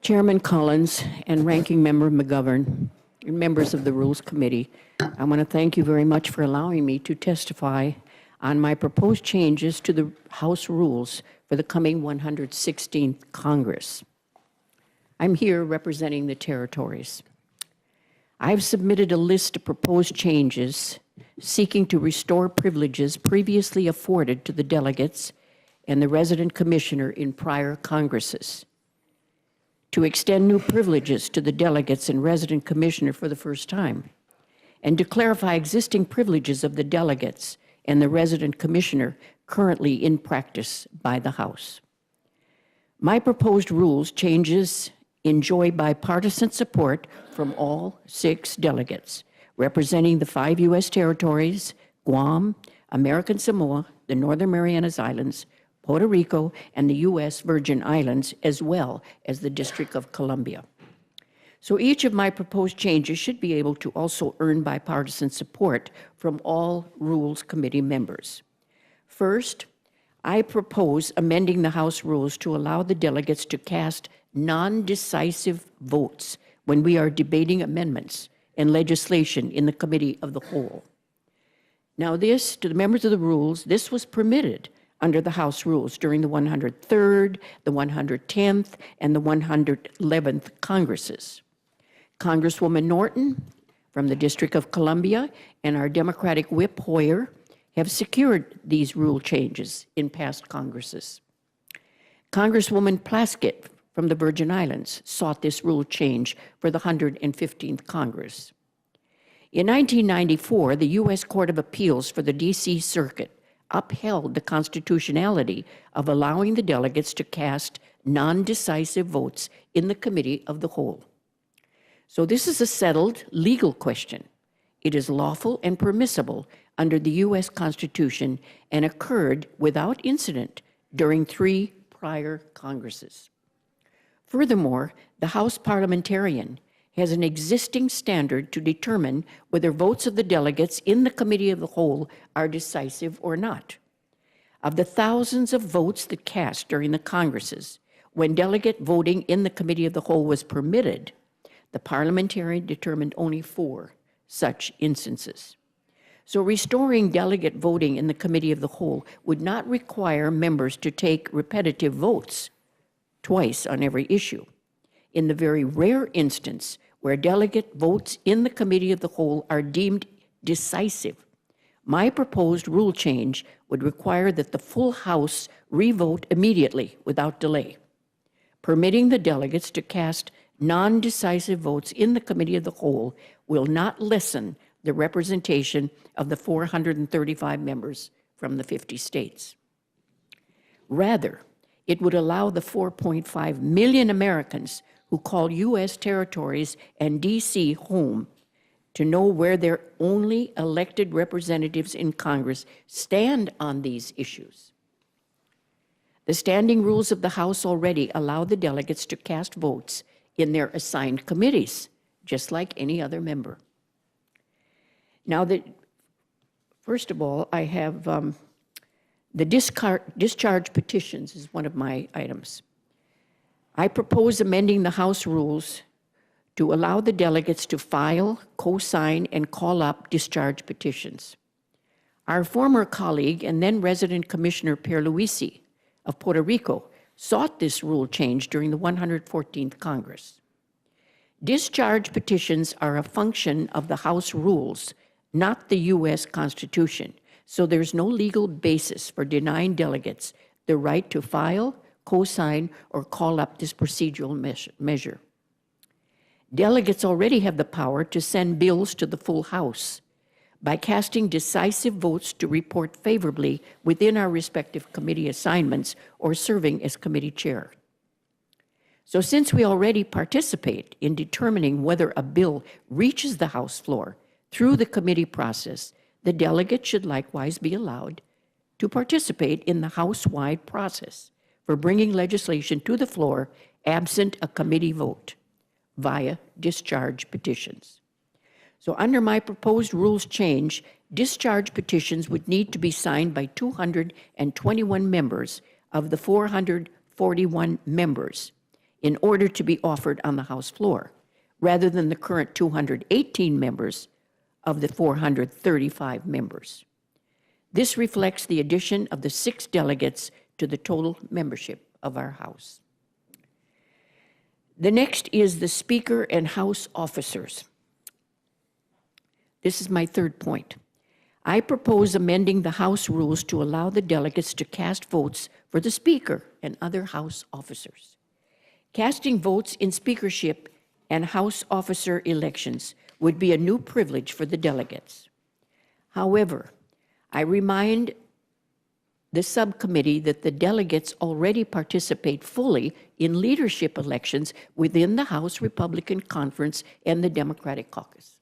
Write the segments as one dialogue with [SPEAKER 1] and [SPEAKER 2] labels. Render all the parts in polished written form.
[SPEAKER 1] Chairman Collins and Ranking Member McGovern, and members of the Rules Committee, I want to thank you very much for allowing me to testify on my proposed changes to the House rules for the coming 116th Congress. I'm here representing the territories. I've submitted a list of proposed changes seeking to restore privileges previously afforded to the delegates and the resident commissioner in prior Congresses, to extend new privileges to the delegates and resident commissioner for the first time, and to clarify existing privileges of the delegates and the resident commissioner currently in practice by the House. My proposed rules changes enjoy bipartisan support from all 6 delegates, representing the 5 U.S. territories, Guam, American Samoa, the Northern Mariana Islands, Puerto Rico, and the U.S. Virgin Islands, as well as the District of Columbia. So each of my proposed changes should be able to also earn bipartisan support from all Rules Committee members. First, I propose amending the House rules to allow the delegates to cast non-decisive votes when we are debating amendments and legislation in the Committee of the Whole. Now this, to the members of the rules, this was permitted under the House rules during the 103rd, the 110th, and the 111th Congresses. Congresswoman Norton from the District of Columbia and our Democratic Whip Hoyer have secured these rule changes in past Congresses. Congresswoman Plaskett from the Virgin Islands sought this rule change for the 115th Congress. In 1994, the U.S. Court of Appeals for the D.C. Circuit upheld the constitutionality of allowing the delegates to cast non-decisive votes in the Committee of the Whole. So this is a settled legal question. It is lawful and permissible under the U.S. Constitution and occurred without incident during 3 prior Congresses. Furthermore, the House parliamentarian has an existing standard to determine whether votes of the delegates in the Committee of the Whole are decisive or not. Of the thousands of votes that cast during the Congresses, when delegate voting in the Committee of the Whole was permitted, the parliamentarian determined only 4 such instances. So restoring delegate voting in the Committee of the Whole would not require members to take repetitive votes twice on every issue. In the very rare instance where delegate votes in the Committee of the Whole are deemed decisive, my proposed rule change would require that the full House re-vote immediately without delay, permitting the delegates to cast non-decisive votes in the Committee of the Whole will not lessen the representation of the 435 members from the 50 states. Rather, it would allow the 4.5 million Americans who call U.S. territories and D.C. home to know where their only elected representatives in Congress stand on these issues. The standing rules of the House already allow the delegates to cast votes in their assigned committees, just like any other member. Now, first of all, I have the discharge petitions is one of my items. I propose amending the House rules to allow the delegates to file, co-sign, and call up discharge petitions. Our former colleague and then resident Commissioner Pierluisi of Puerto Rico sought this rule change during the 114th Congress. Discharge petitions are a function of the House rules, not the U.S. Constitution, so there's no legal basis for denying delegates the right to file, co-sign, or call up this procedural measure. Delegates already have the power to send bills to the full House by casting decisive votes to report favorably within our respective committee assignments or serving as committee chair. So since we already participate in determining whether a bill reaches the House floor through the committee process, the delegate should likewise be allowed to participate in the House-wide process for bringing legislation to the floor absent a committee vote via discharge petitions. So under my proposed rules change, discharge petitions would need to be signed by 221 members of the 441 members in order to be offered on the House floor, rather than the current 218 members of the 435 members. This reflects the addition of the 6 delegates to the total membership of our House. The next is the Speaker and House officers. This is my third point. I propose amending the House rules to allow the delegates to cast votes for the Speaker and other House officers. Casting votes in speakership and House officer elections would be a new privilege for the delegates. However, I remind the subcommittee that the delegates already participate fully in leadership elections within the House Republican Conference and the Democratic Caucus.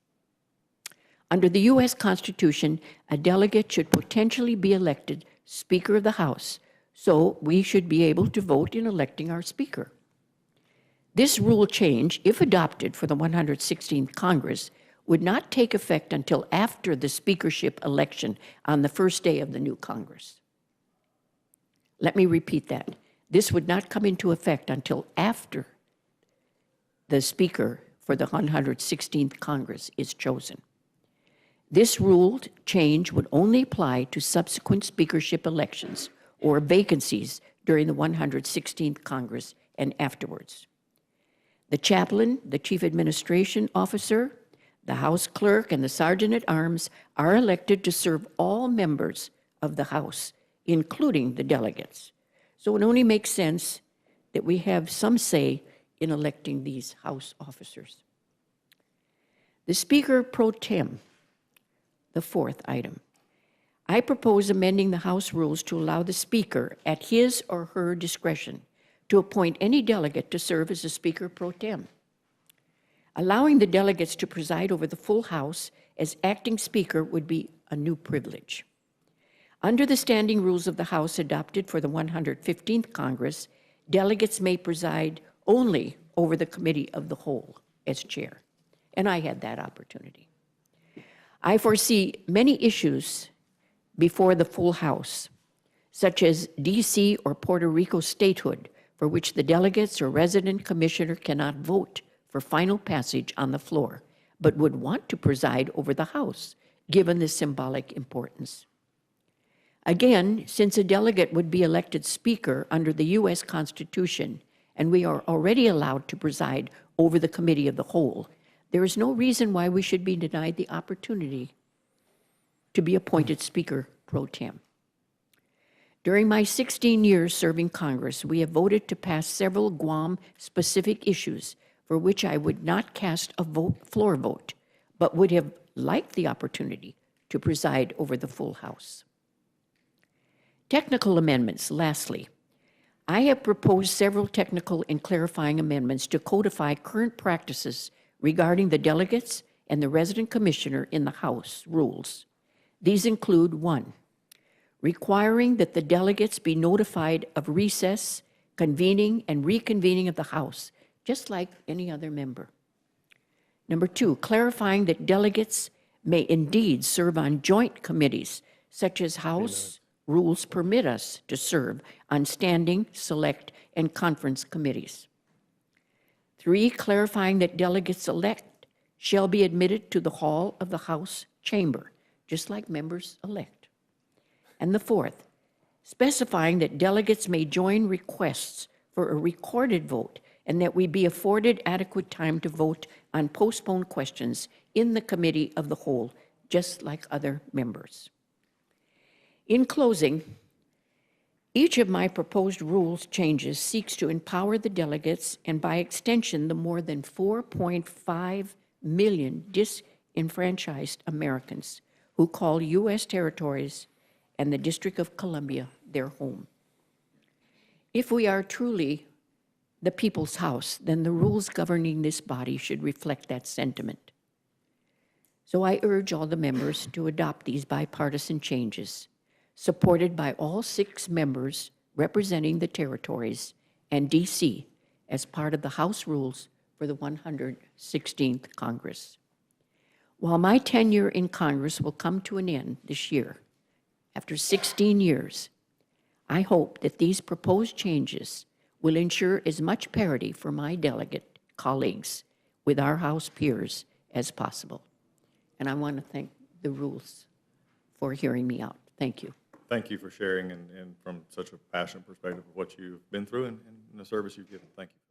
[SPEAKER 1] Under the U.S. Constitution, a delegate should potentially be elected Speaker of the House, so we should be able to vote in electing our Speaker. This rule change, if adopted for the 116th Congress, would not take effect until after the speakership election on the first day of the new Congress. Let me repeat that. This would not come into effect until after the Speaker for the 116th Congress is chosen. This rule change would only apply to subsequent speakership elections or vacancies during the 116th Congress and afterwards. The chaplain, the chief administration officer, the House clerk, and the sergeant at arms are elected to serve all members of the House, including the delegates. So it only makes sense that we have some say in electing these House officers. The Speaker pro tem, the fourth item. I propose amending the House rules to allow the Speaker, at his or her discretion, to appoint any delegate to serve as a Speaker pro tem. Allowing the delegates to preside over the full House as acting Speaker would be a new privilege. Under the standing rules of the House adopted for the 115th Congress, delegates may preside only over the Committee of the Whole as chair, and I had that opportunity. I foresee many issues before the full House, such as D.C. or Puerto Rico statehood, for which the delegates or resident commissioner cannot vote for final passage on the floor, but would want to preside over the House, given the symbolic importance. Again, since a delegate would be elected Speaker under the U.S. Constitution, and we are already allowed to preside over the Committee of the Whole, there is no reason why we should be denied the opportunity to be appointed Speaker pro tem. During my 16 years serving Congress, we have voted to pass several Guam-specific issues for which I would not cast a floor vote, but would have liked the opportunity to preside over the full House. Technical amendments, lastly. I have proposed several technical and clarifying amendments to codify current practices regarding the delegates and the resident commissioner in the House rules. These include 1, requiring that the delegates be notified of recess, convening, and reconvening of the House, just like any other member. Number 2, clarifying that delegates may indeed serve on joint committees, such as House rules permit us to serve on standing, select, and conference committees. 3, clarifying that delegates elect shall be admitted to the hall of the House chamber, just like members elect. And the 4th, specifying that delegates may join requests for a recorded vote and that we be afforded adequate time to vote on postponed questions in the Committee of the Whole, just like other members. In closing, each of my proposed rules changes seeks to empower the delegates and, by extension, the more than 4.5 million disenfranchised Americans who call U.S. territories and the District of Columbia their home. If we are truly the people's house, then the rules governing this body should reflect that sentiment. So I urge all the members to adopt these bipartisan changes, supported by all 6 members representing the territories and D.C. as part of the House rules for the 116th Congress. While my tenure in Congress will come to an end this year, after 16 years, I hope that these proposed changes will ensure as much parity for my delegate colleagues with our House peers as possible. And I want to thank the rules for hearing me out. Thank you.
[SPEAKER 2] Thank you for sharing and from such a passionate perspective of what you've been through and the service you've given. Thank you.